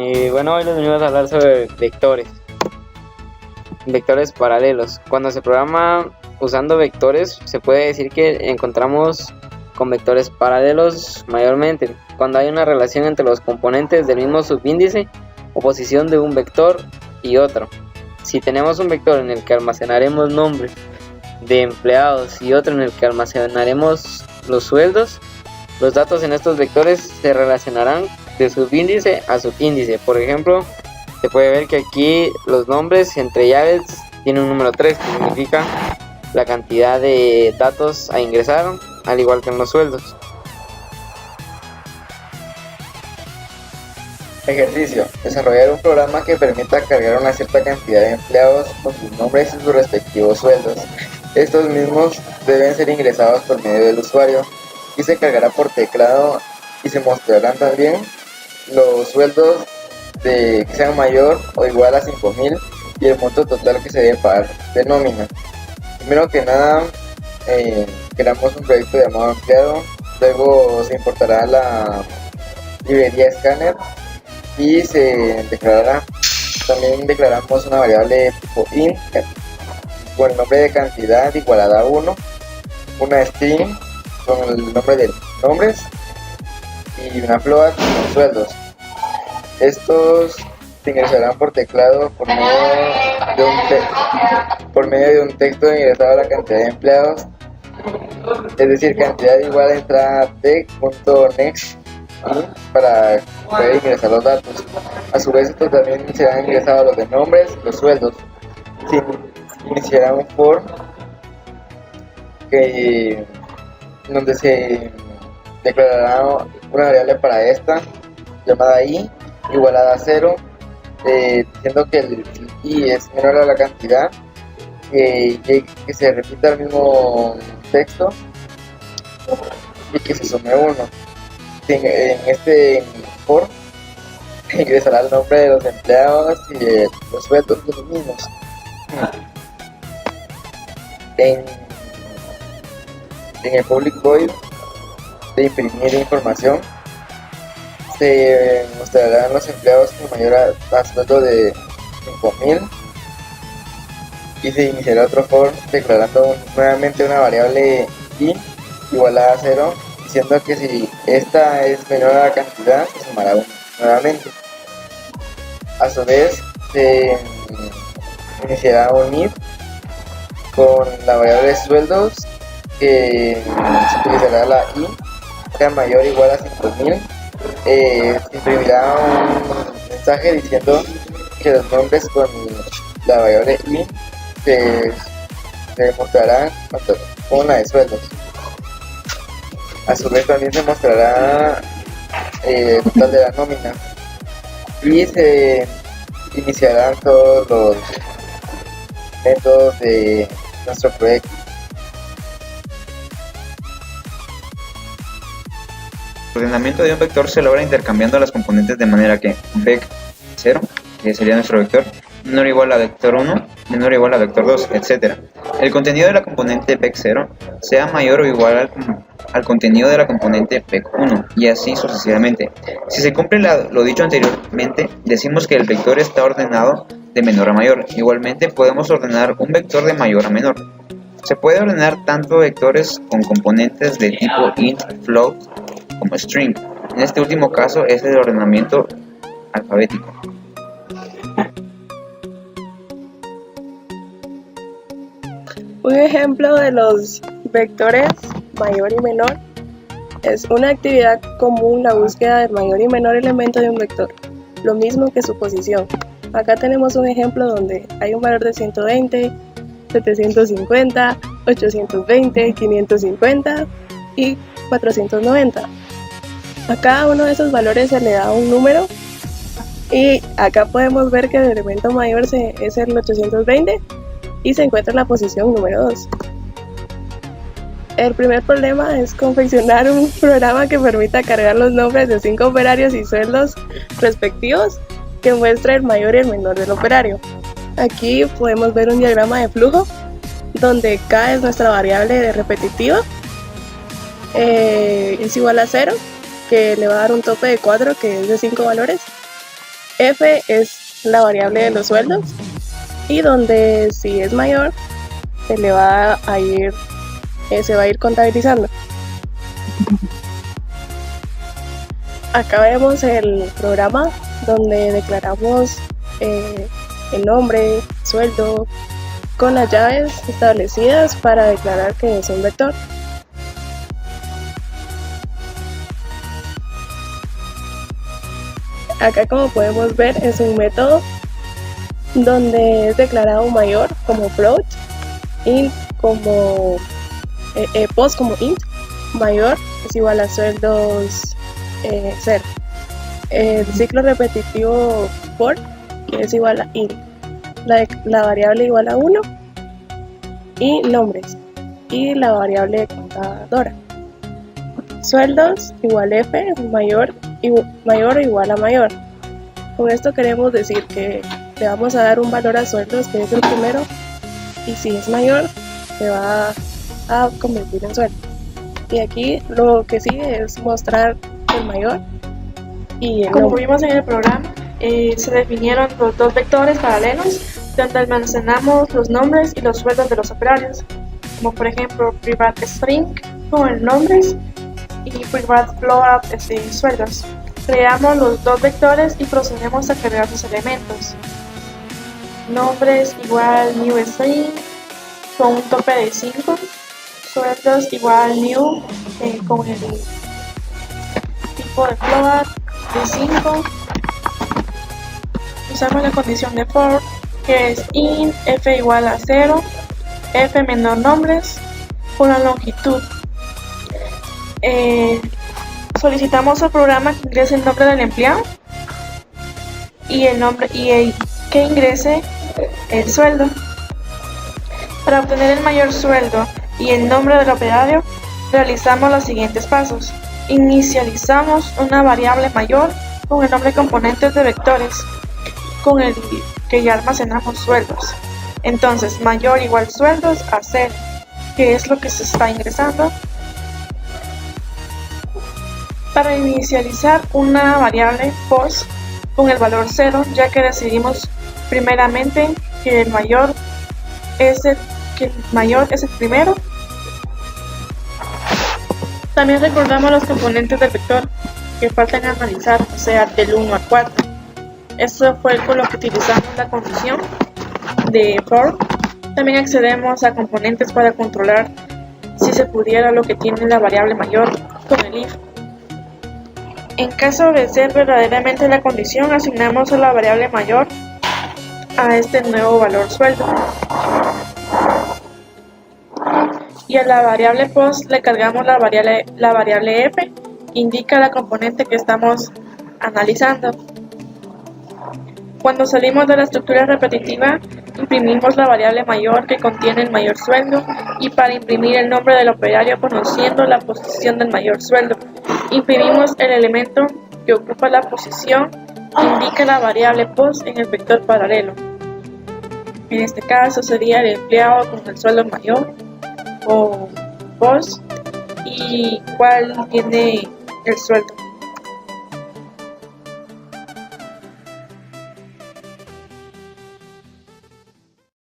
Y bueno, hoy les venimos a hablar sobre vectores paralelos. Cuando se programa usando vectores, se puede decir que encontramos con vectores paralelos mayormente cuando hay una relación entre los componentes del mismo subíndice o posición de un vector y otro. Si tenemos un vector en el que almacenaremos nombres de empleados y otro en el que almacenaremos los sueldos, los datos en estos vectores se relacionarán de subíndice a subíndice. Por ejemplo, se puede ver que aquí los nombres entre llaves tienen un número 3, que significa la cantidad de datos a ingresar, al igual que en los sueldos. Ejercicio. Desarrollar un programa que permita cargar una cierta cantidad de empleados con sus nombres y sus respectivos sueldos. Estos mismos deben ser ingresados por medio del usuario y se cargará por teclado, y se mostrarán también los sueldos que sean mayor o igual a 5.000 y el monto total que se debe pagar de nómina. Primero que nada, creamos un proyecto llamado empleado, luego se importará la librería Scanner y se declarará. También declaramos una variable tipo int con el nombre de cantidad igualada a 1, una string con el nombre de nombres y una float con sueldos. Estos se ingresarán por teclado por medio de un texto ingresado a la cantidad de empleados, es decir, cantidad igual a entrada tech.next para poder ingresar los datos. A su vez, estos también serán ingresados los de nombres y los sueldos. Se iniciará un for donde se declarará una variable para esta llamada i igualada a 0, diciendo que el i es menor a la cantidad, que se repita el mismo texto y que se sume 1. En este for ingresará el nombre de los empleados y los sueldos de los mismos. En el public void de imprimir información se mostrarán los empleados con mayor a sueldo de 5.000 y se iniciará otro for declarando nuevamente una variable i igualada a 0, diciendo que si esta es menor a la cantidad se sumará 1 nuevamente. A su vez se iniciará un if con la variable de sueldos, que se utilizará la i sea mayor o igual a 5.000. Se imprimirá un mensaje diciendo que los nombres con la variable i se mostrarán con la de sueldos. A su vez también se mostrará el total de la nómina y se iniciarán todos los métodos de nuestro proyecto. El ordenamiento de un vector se logra intercambiando las componentes de manera que vec0, que sería nuestro vector, menor o igual a vector 1, menor o igual a vector 2, etc. El contenido de la componente vec0 sea mayor o igual al contenido de la componente vec1 y así sucesivamente. Si se cumple lo dicho anteriormente, decimos que el vector está ordenado de menor a mayor. Igualmente podemos ordenar un vector de mayor a menor. Se puede ordenar tanto vectores con componentes de tipo int, float como string. En este último caso es el ordenamiento alfabético. Un ejemplo de los vectores mayor y menor es una actividad común, la búsqueda del mayor y menor elemento de un vector, lo mismo que su posición. Acá tenemos un ejemplo donde hay un valor de 120, 750, 820, 550 y 490. A cada uno de esos valores se le da un número y acá podemos ver que el elemento mayor es el 820 y se encuentra en la posición número 2. El primer problema es confeccionar un programa que permita cargar los nombres de 5 operarios y sueldos respectivos que muestra el mayor y el menor del operario. Aquí podemos ver un diagrama de flujo donde K es nuestra variable de repetitiva, es igual a 0, que le va a dar un tope de 4 que es de 5 valores, F es la variable de los sueldos y donde si es mayor se le va a ir, se va a ir contabilizando. Acá vemos el programa donde declaramos el nombre, sueldo, con las llaves establecidas para declarar que es un vector. Acá, como podemos ver, es un método donde es declarado mayor como float, int como post como int, mayor es igual a sueldos 0. El ciclo repetitivo for, que es igual a int, la variable igual a 1 y nombres y la variable contadora. Sueldos igual f, mayor o igual a mayor. Con esto queremos decir que le vamos a dar un valor a sueldos que es el primero y si es mayor se va a convertir en sueldo. Y aquí lo que sigue es mostrar el mayor y el Como nombre. vimos en el programa, se definieron los dos vectores paralelos donde almacenamos los nombres y los sueldos de los operarios, como por ejemplo private string con nombres y private float sueldos. Creamos los dos vectores y procedemos a cargar sus elementos. Nombres igual new string con un tope de 5, sueldos igual new con el tipo de float de 5. Usamos la condición de for, que es int f igual a 0, f menor nombres por la longitud. Solicitamos al programa que ingrese el nombre del empleado y que ingrese el sueldo. Para obtener el mayor sueldo y el nombre del operario, realizamos los siguientes pasos. Inicializamos una variable mayor con el nombre de componentes de vectores con el que ya almacenamos sueldos. Entonces, mayor igual sueldos a 0, que es lo que se está ingresando. Para inicializar una variable post con el valor 0, ya que decidimos primeramente que el mayor es el primero. También recordamos los componentes del vector que faltan analizar, o sea, del 1 al 4. Esto fue con lo que utilizamos la condición de for. También accedemos a componentes para controlar si se pudiera lo que tiene la variable mayor con el if. En caso de ser verdaderamente la condición, asignamos a la variable mayor a este nuevo valor sueldo. Y a la variable post le cargamos la variable f, que indica la componente que estamos analizando. Cuando salimos de la estructura repetitiva, imprimimos la variable mayor que contiene el mayor sueldo y para imprimir el nombre del operario conociendo la posición del mayor sueldo, imprimimos el elemento que ocupa la posición que indica la variable post en el vector paralelo. En este caso sería el empleado con el sueldo mayor o post y cuál tiene el sueldo.